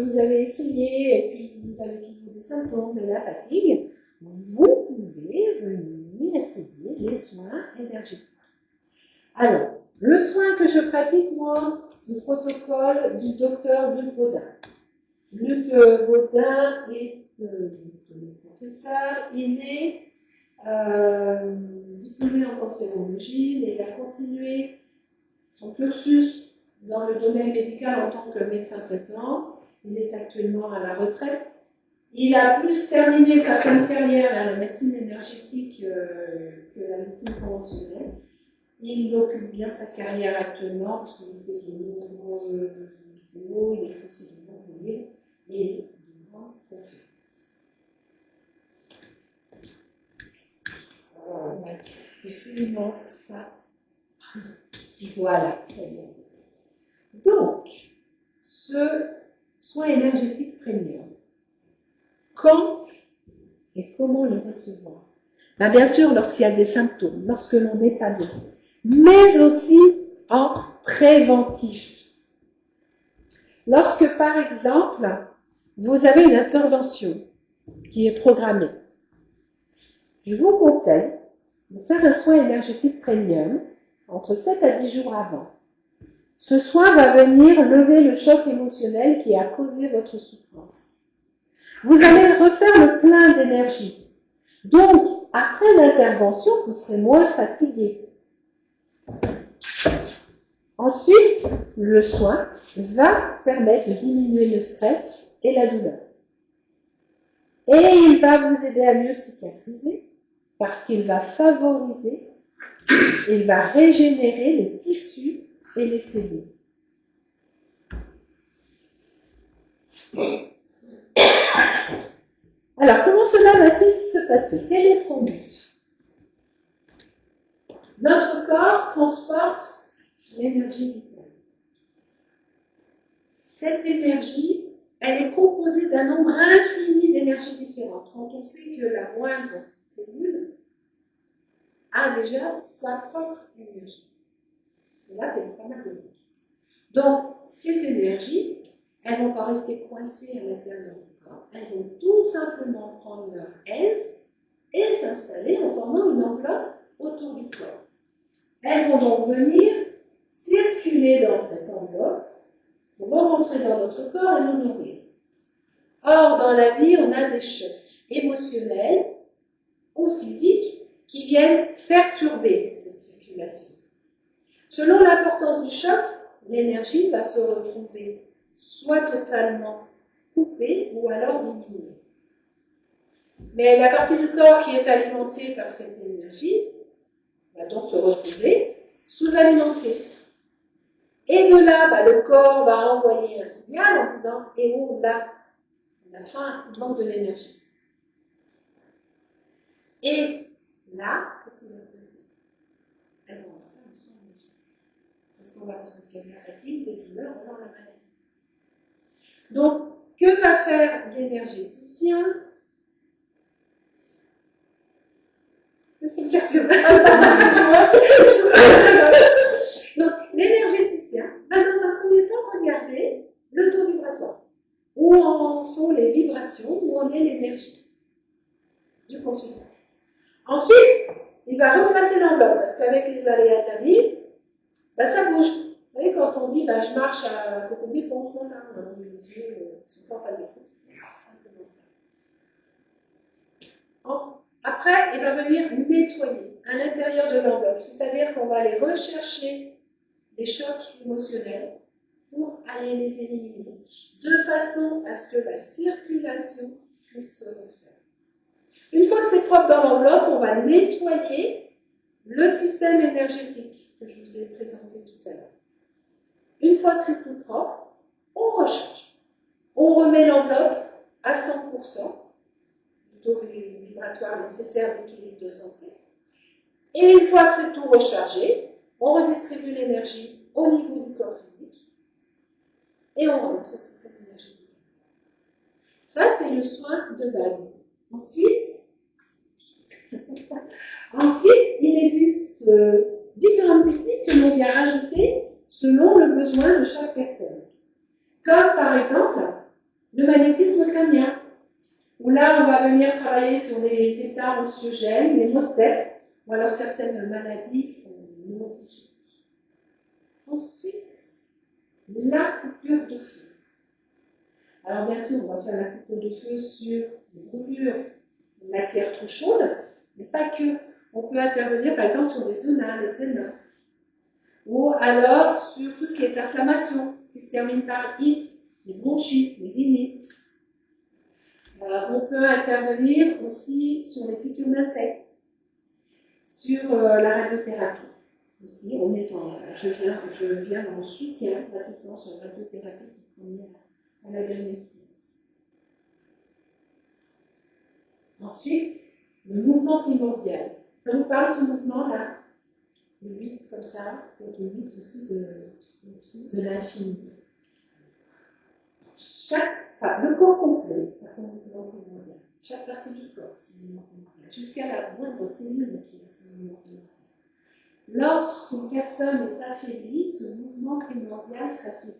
vous avez essayé et puis vous avez toujours des symptômes de la fatigue, vous pouvez venir essayer les soins énergétiques. Alors, le soin que je pratique, moi, le protocole du docteur Luc Baudin. Luc Baudin est professeur, il est diplômé en cancérologie, mais il a continué son cursus dans le domaine médical en tant que médecin traitant. Il est actuellement à la retraite. Il a plus terminé sa fin de carrière à la médecine énergétique que la médecine conventionnelle. Il occupe bien sa carrière actuellement parce qu'il fait de nombreuses vidéos, il écrit aussi de nombreux livres et de grandes conférences. Décidément, ça. Voilà, ça y est. Donc, ce soin énergétique premium, quand et comment le recevoir? Ben, bien sûr, lorsqu'il y a des symptômes, lorsque l'on n'est pas bien, mais aussi en préventif. Lorsque, par exemple, vous avez une intervention qui est programmée, je vous conseille de faire un soin énergétique premium entre 7 à 10 jours avant. Ce soin va venir lever le choc émotionnel qui a causé votre souffrance. Vous allez refaire le plein d'énergie. Donc, après l'intervention, vous serez moins fatigué. Ensuite, le soin va permettre de diminuer le stress et la douleur. Et il va vous aider à mieux cicatriser parce qu'il va favoriser, il va régénérer les tissus et les cellules. Alors, comment cela va-t-il se passer? Quel est son but? Notre corps transporte l'énergie vitale. Cette énergie, elle est composée d'un nombre infini d'énergies différentes. Quand on sait que la moindre cellule a déjà sa propre énergie. Cela fait pas mal de monde. Donc, ces énergies, elles ne vont pas rester coincées à l'intérieur du corps. Elles vont tout simplement prendre leur aise et s'installer en formant une enveloppe autour du corps. Elles vont donc venir circuler dans cette enveloppe pour rentrer dans notre corps et nous nourrir. Or, dans la vie, on a des chocs émotionnels ou physiques qui viennent perturber cette circulation. Selon l'importance du choc, l'énergie va se retrouver soit totalement coupée ou alors diminuée. Mais la partie du corps qui est alimentée par cette énergie va donc se retrouver sous-alimentée. Et de là, le corps va envoyer un signal en disant « Eh oh, là, on a faim, il manque de l'énergie. » Et là, qu'est-ce qui va se passer? Elle va entrer en soin énergétique. Parce qu'on va ressentir la fatigue, des douleurs, alors la maladie. Donc, que va faire l'énergéticien? C'est une perturbation. Donc, l'énergéticien va dans un premier temps regarder le taux vibratoire. Où en sont les vibrations, où en est l'énergie du consultant. Ensuite, il va replacer l'enveloppe, parce qu'avec les aléas de la vie, ça bouge. Vous voyez, quand on dit je marche à côté des pompes, on a les yeux ne sont pas en phase d'écoute. Simplement ça. Après, il va venir nettoyer à l'intérieur de l'enveloppe, c'est-à-dire qu'on va aller rechercher les chocs émotionnels pour aller les éliminer, de façon à ce que la circulation puisse se refaire. Une fois que c'est propre dans l'enveloppe, on va nettoyer le système énergétique que je vous ai présenté tout à l'heure. Une fois que c'est tout propre, on recharge. On remet l'enveloppe à 100%, du taux vibratoire nécessaire d'équilibre de santé. Et une fois que c'est tout rechargé, on redistribue l'énergie au niveau du corps physique et on relance le système énergétique. Ça, c'est le soin de base. Ensuite, il existe différentes techniques que l'on vient rajouter selon le besoin de chaque personne. Comme par exemple, Le magnétisme crânien, où là, on va venir travailler sur les états anxiogènes, les maux de tête, ou alors certaines maladies neuropsychiques. Ensuite, la coupure de feu. Alors bien sûr, on va faire la coupure de feu sur les brûlures de matière trop chaude, mais pas que. On peut intervenir par exemple sur les zonas, les eczémas, ou alors sur tout ce qui est inflammation, qui se termine par it, les bronchites, les rhinites. On peut intervenir aussi sur les piqûres d'insectes, sur la radiothérapie. Aussi, je viens en soutien pratiquement sur la radiothérapie qui est à la dernière séance. Ensuite, le mouvement primordial. Je vous parle de ce mouvement-là, le 8 comme ça, et le 8 aussi de l'infini. Le corps complet, c'est un mouvement primordial. Chaque partie du corps, c'est un mouvement primordial. Jusqu'à la moindre cellule qui est ce mouvement primordial. Lorsqu'une personne est affaiblie, ce mouvement primordial s'affaiblit.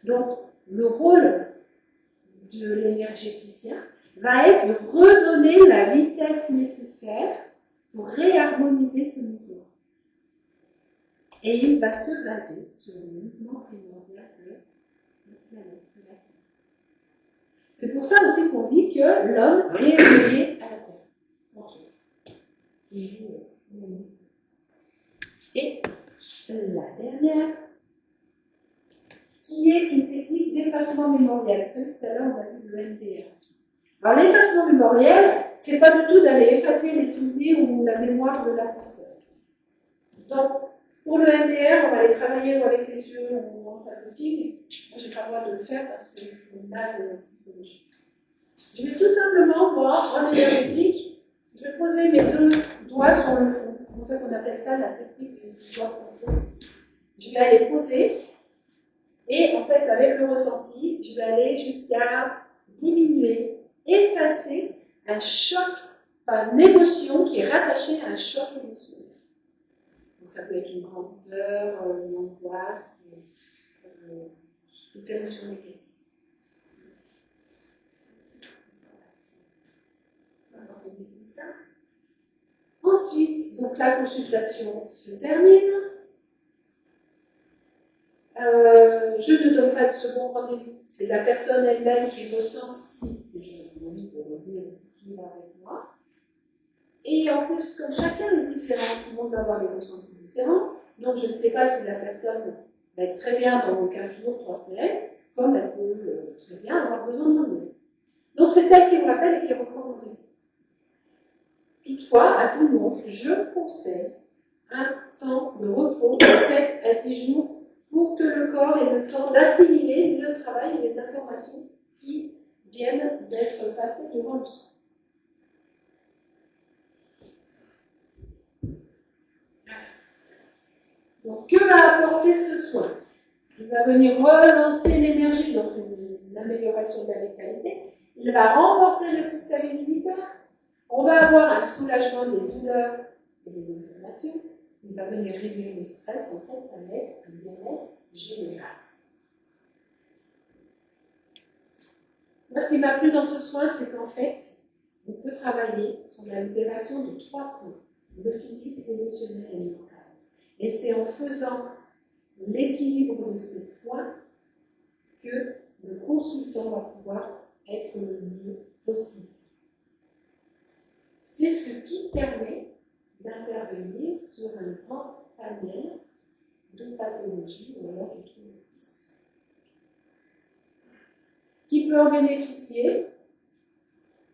Donc, le rôle de l'énergéticien va être de redonner la vitesse nécessaire pour réharmoniser ce mouvement. Et il va se baser sur le mouvement primordial de la planète, de la Terre. C'est pour ça aussi qu'on dit que l'homme est relié à la Terre, entre autres. Et la dernière, qui est une technique d'effacement mémoriel. Vous savez, tout à l'heure, on a vu le MDR. Alors, l'effacement mémoriel, c'est pas du tout d'aller effacer les souvenirs ou la mémoire de la personne. Donc, pour le MDR, on va aller travailler avec les yeux ou en thérapeutique. Moi, j'ai pas le droit de le faire parce qu'il faut une base psychologique. Je vais tout simplement voir en énergétique, je vais poser mes deux doigts sur le front. C'est pour ça qu'on appelle ça la technique du doigt frontal. Je vais aller poser. Et en fait, avec le ressenti, je vais aller jusqu'à diminuer, effacer un choc, une émotion qui est rattachée à un choc émotionnel. Donc ça peut être une grande peur, une angoisse, toute émotion négative. Comme ça. Ensuite, donc la consultation se termine. Je ne donne pas de second rendez-vous. C'est la personne elle-même qui ressent si j'ai envie de revenir suivre avec moi. Et en plus, comme chacun est différent, tout le monde va avoir des ressentis différents. Donc, je ne sais pas si la personne va être très bien dans 15 jours, 3 semaines, comme elle peut très bien avoir besoin de rendez-vous. Donc, c'est elle qui me rappelle et qui reprend rendez-vous. Toutefois, à tout le monde, je conseille un temps de repos de 7 à 10 jours pour que le corps ait le temps d'assimiler le travail et les informations qui viennent d'être passées devant le soin. Donc, que va apporter ce soin? Il va venir relancer l'énergie, donc l'amélioration de la vitalité. Il va renforcer le système immunitaire. On va avoir un soulagement des douleurs et des inflammations. Il va venir réduire le stress. En fait, ça va être un bien-être général. Moi, ce qui m'a plu dans ce soin, c'est qu'en fait, on peut travailler sur la libération de 3 points, le physique, l'émotionnel et le mental. Et c'est en faisant l'équilibre de ces points que le consultant va pouvoir être le mieux possible. C'est ce qui permet d'intervenir sur un grand panel de pathologies ou alors de traumatismes. Qui peut en bénéficier?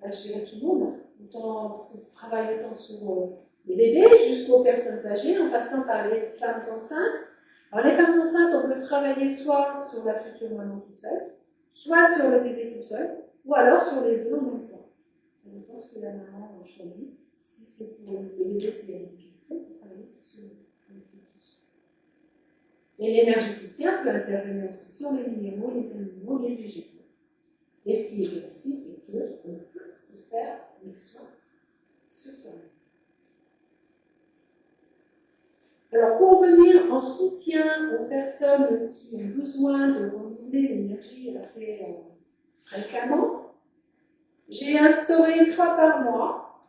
Je dirais tout le monde, autant, parce qu'on travaille autant sur les bébés jusqu'aux personnes âgées, en passant par les femmes enceintes. Alors les femmes enceintes, on peut travailler soit sur la future maman toute seule, soit sur le bébé tout seul, ou alors sur les deux en même temps. Ça dépend ce que la maman a choisi. Si c'est pour le bébé, s'il y a des difficultés, on peut travailler sur le bébé tout seul. Et l'énergéticien peut intervenir aussi sur les minéraux, les animaux, les végétaux. Et ce qui est bien aussi, c'est qu'on peut se faire les soins sur soi-même. Alors, pour venir en soutien aux personnes qui ont besoin de renouveler l'énergie assez fréquemment, j'ai instauré une fois par mois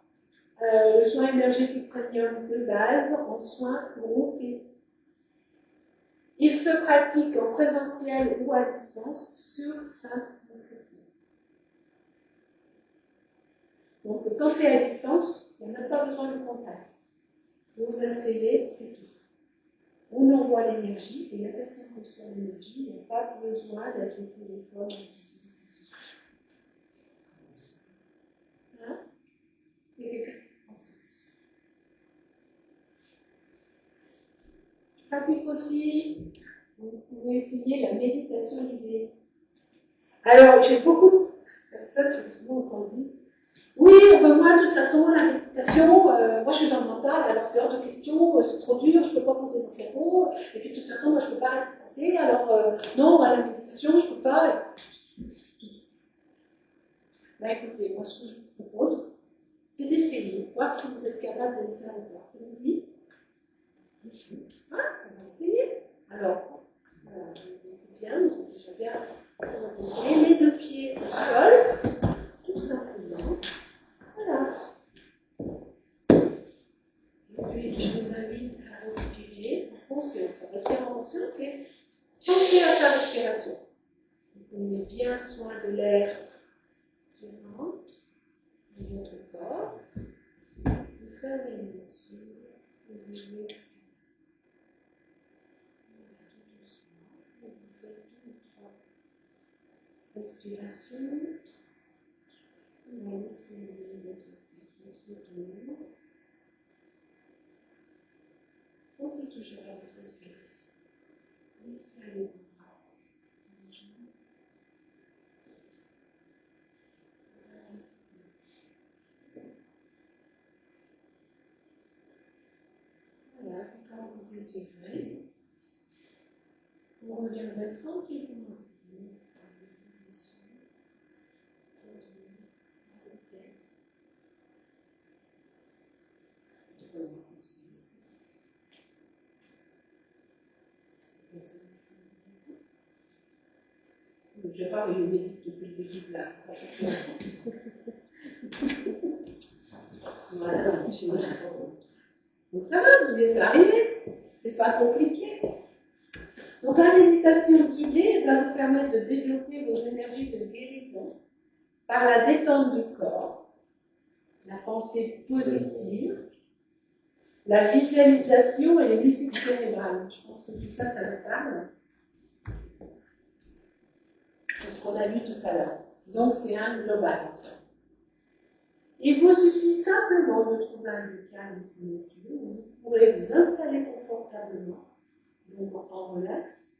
le soin énergétique premium de base en soins groupés. Il se pratique en présentiel ou à distance sur simple inscription. Donc, quand c'est à distance, il n'y a même pas besoin de contact. Vous vous inscrivez, c'est tout. On envoie l'énergie et la personne reçoit l'énergie. Il n'y a pas besoin d'être au téléphone. Hein? Il y a quelqu'un qui prend ça. Je pratique aussi, vous pouvez essayer la méditation guidée. Alors, j'ai beaucoup de personnes qui m'ont entendu. Oui, moi, de toute façon, la méditation, moi je suis dans le mental, alors c'est hors de question, c'est trop dur, je ne peux pas poser mon cerveau, et puis de toute façon, moi je ne peux pas arrêter de penser, alors non, la méditation, je ne peux pas. Ben, écoutez, moi ce que je vous propose, c'est d'essayer, voir si vous êtes capable de le faire ou pas. Ça vous dit? On va essayer. Alors, c'est bien, vous êtes déjà bien posé, les deux pieds au sol, tout simplement. Voilà. Et puis, je vous invite à respirer en conscience. Respirer en conscience, c'est penser à sa respiration. Vous prenez bien soin de l'air qui rentre dans votre corps. Vous fermez les yeux et vous expirez. Tout doucement. Vous faites 2 ou 3 respirations. Vous laissez votre dos. Pensez toujours à votre respiration. Laissez aller vos bras. Voilà, quand vous désirez, vous reviendrez tranquillement. Je n'ai pas réuni depuis le début de la voilà, donc ça va, vous y êtes arrivés. C'est pas compliqué. Donc la méditation guidée va vous permettre de développer vos énergies de guérison par la détente du corps, la pensée positive, la visualisation et les musiques cérébrales. Je pense que tout ça, ça vous parle. C'est ce qu'on a vu tout à l'heure. Donc c'est un global en fait. Il vous suffit simplement de trouver un lieu calme ici où vous pourrez vous installer confortablement, donc en relax.